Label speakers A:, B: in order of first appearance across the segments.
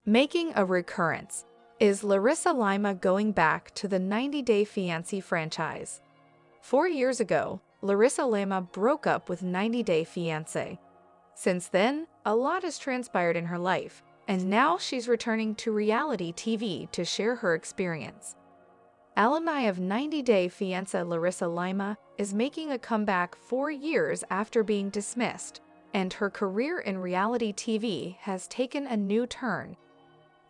A: Making a recurrence. Is Larissa Lima going back to the 90 Day Fiancé franchise? 4 years ago, Larissa Lima broke up with 90 Day Fiancé. Since then, a lot has transpired in her life, and now she's returning to reality TV to share her experience. Alumni of 90 Day Fiancé Larissa Lima is making a comeback 4 years after being dismissed, and her career in reality TV has taken a new turn.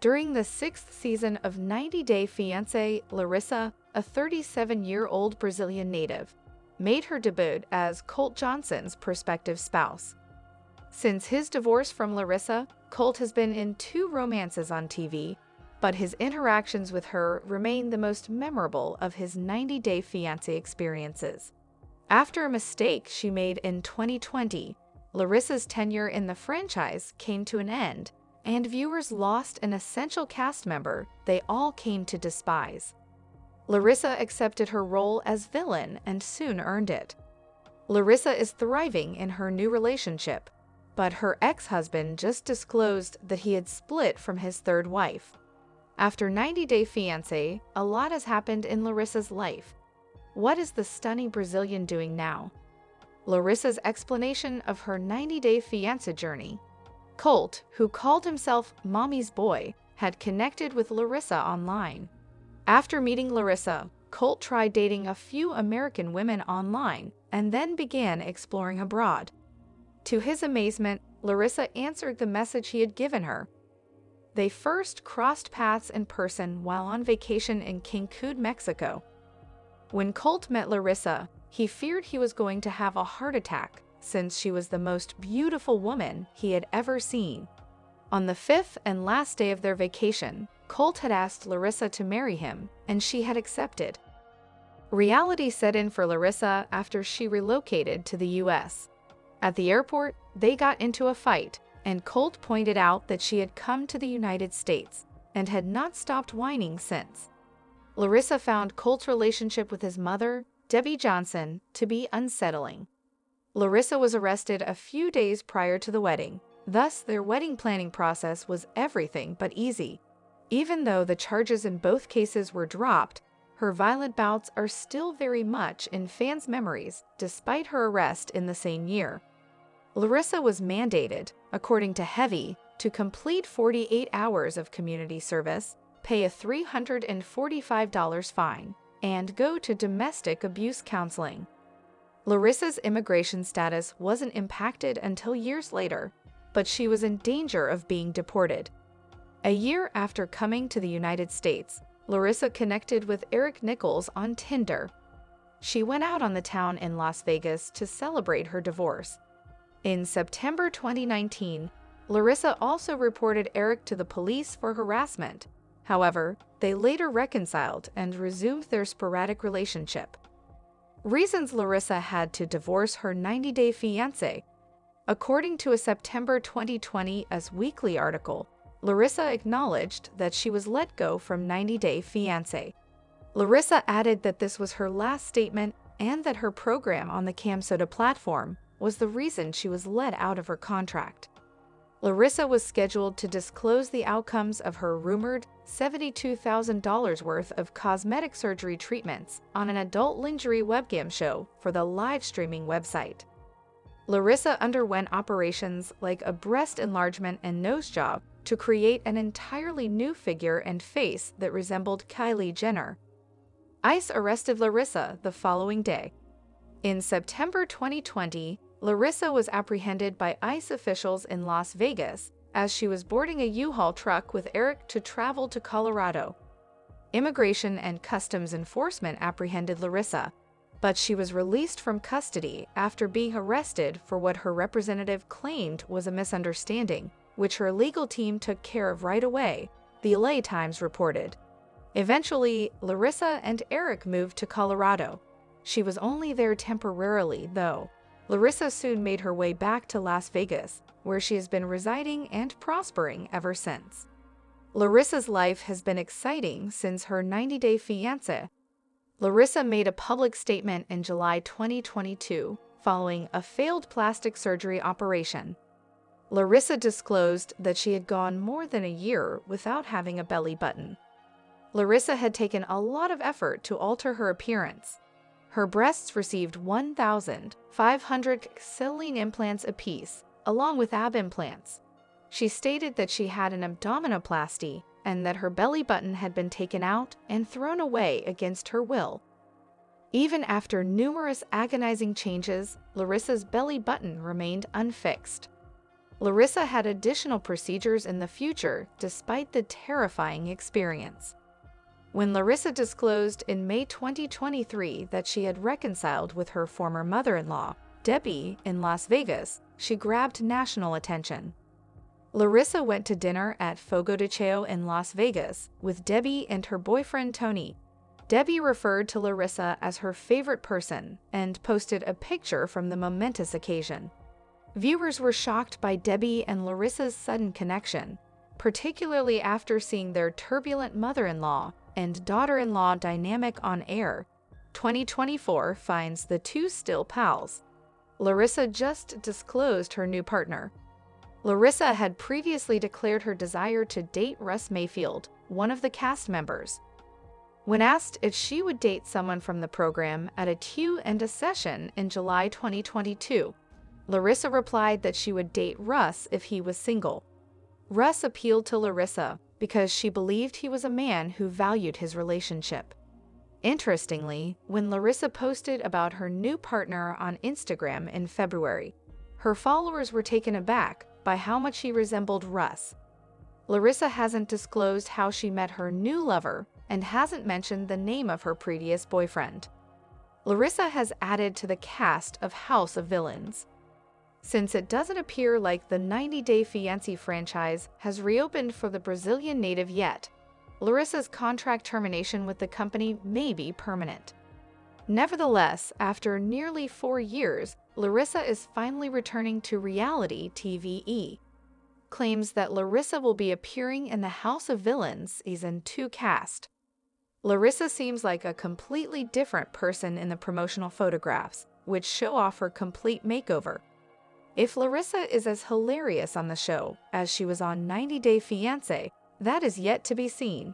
A: During the 6th season of 90 Day Fiancé, Larissa, a 37-year-old Brazilian native, made her debut as Colt Johnson's prospective spouse. Since his divorce from Larissa, Colt has been in 2 romances on TV, but his interactions with her remain the most memorable of his 90 Day Fiancé experiences. After a mistake she made in 2020, Larissa's tenure in the franchise came to an end, and viewers lost an essential cast member they all came to despise. Larissa accepted her role as villain and soon earned it. Larissa is thriving in her new relationship, but her ex-husband just disclosed that he had split from his 3rd wife. After 90 Day Fiancé, a lot has happened in Larissa's life. What is the stunning Brazilian doing now? Larissa's explanation of her 90 Day Fiancé journey. Colt, who called himself Mommy's Boy, had connected with Larissa online. After meeting Larissa, Colt tried dating a few American women online and then began exploring abroad. To his amazement, Larissa answered the message he had given her. They first crossed paths in person while on vacation in Cancun, Mexico. When Colt met Larissa, he feared he was going to have a heart attack, since she was the most beautiful woman he had ever seen. On the 5th and last day of their vacation, Colt had asked Larissa to marry him, and she had accepted. Reality set in for Larissa after she relocated to the US. At the airport, they got into a fight, and Colt pointed out that she had come to the United States and had not stopped whining since. Larissa found Colt's relationship with his mother, Debbie Johnson, to be unsettling. Larissa was arrested a few days prior to the wedding, thus their wedding planning process was everything but easy. Even though the charges in both cases were dropped, her violent bouts are still very much in fans' memories despite her arrest in the same year. Larissa was mandated, according to Heavy, to complete 48 hours of community service, pay a $345 fine, and go to domestic abuse counseling. Larissa's immigration status wasn't impacted until years later, but she was in danger of being deported. A year after coming to the United States, Larissa connected with Eric Nichols on Tinder. She went out on the town in Las Vegas to celebrate her divorce. In September 2019, Larissa also reported Eric to the police for harassment. However, they later reconciled and resumed their sporadic relationship. Reasons Larissa had to divorce her 90 Day Fiancé. According to a September 2020 Us Weekly article, Larissa acknowledged that she was let go from 90 Day Fiancé. Larissa added that this was her last statement and that her program on the CamSoda platform was the reason she was let out of her contract. Larissa was scheduled to disclose the outcomes of her rumored $72,000 worth of cosmetic surgery treatments on an adult lingerie webcam show for the live streaming website. Larissa underwent operations like a breast enlargement and nose job to create an entirely new figure and face that resembled Kylie Jenner. ICE arrested Larissa the following day. In September 2020, Larissa was apprehended by ICE officials in Las Vegas as she was boarding a U-Haul truck with Eric to travel to Colorado. Immigration and Customs Enforcement apprehended Larissa, but she was released from custody after being arrested for what her representative claimed was a misunderstanding, which her legal team took care of right away, the LA Times reported. Eventually, Larissa and Eric moved to Colorado. She was only there temporarily, though. Larissa soon made her way back to Las Vegas, where she has been residing and prospering ever since. Larissa's life has been exciting since her 90 Day Fiancé. Larissa made a public statement in July 2022 following a failed plastic surgery operation. Larissa disclosed that she had gone more than a year without having a belly button. Larissa had taken a lot of effort to alter her appearance. Her breasts received 1,500 selling implants apiece, along with ab implants. She stated that she had an abdominoplasty and that her belly button had been taken out and thrown away against her will. Even after numerous agonizing changes, Larissa's belly button remained unfixed. Larissa had additional procedures in the future despite the terrifying experience. When Larissa disclosed in May 2023 that she had reconciled with her former mother-in-law, Debbie, in Las Vegas, she grabbed national attention. Larissa went to dinner at Fogo de Chao in Las Vegas with Debbie and her boyfriend Tony. Debbie referred to Larissa as her favorite person and posted a picture from the momentous occasion. Viewers were shocked by Debbie and Larissa's sudden connection, particularly after seeing their turbulent mother-in-law and daughter-in-law dynamic on air. 2024 finds the two still pals. Larissa just disclosed her new partner. Larissa had previously declared her desire to date Russ Mayfield, one of the cast members. When asked if she would date someone from the program at a Q&A session in July 2022, Larissa replied that she would date Russ if he was single. Russ appealed to Larissa because she believed he was a man who valued his relationship. Interestingly, when Larissa posted about her new partner on Instagram in February, her followers were taken aback by how much he resembled Russ. Larissa hasn't disclosed how she met her new lover and hasn't mentioned the name of her previous boyfriend. Larissa has added to the cast of House of Villains. Since it doesn't appear like the 90 Day Fiancé franchise has reopened for the Brazilian native yet, Larissa's contract termination with the company may be permanent. Nevertheless, after nearly 4 years, Larissa is finally returning to reality TV. Claims that Larissa will be appearing in the House of Villains Season 2 cast. Larissa seems like a completely different person in the promotional photographs, which show off her complete makeover. If Larissa is as hilarious on the show as she was on 90 Day Fiancé, that is yet to be seen.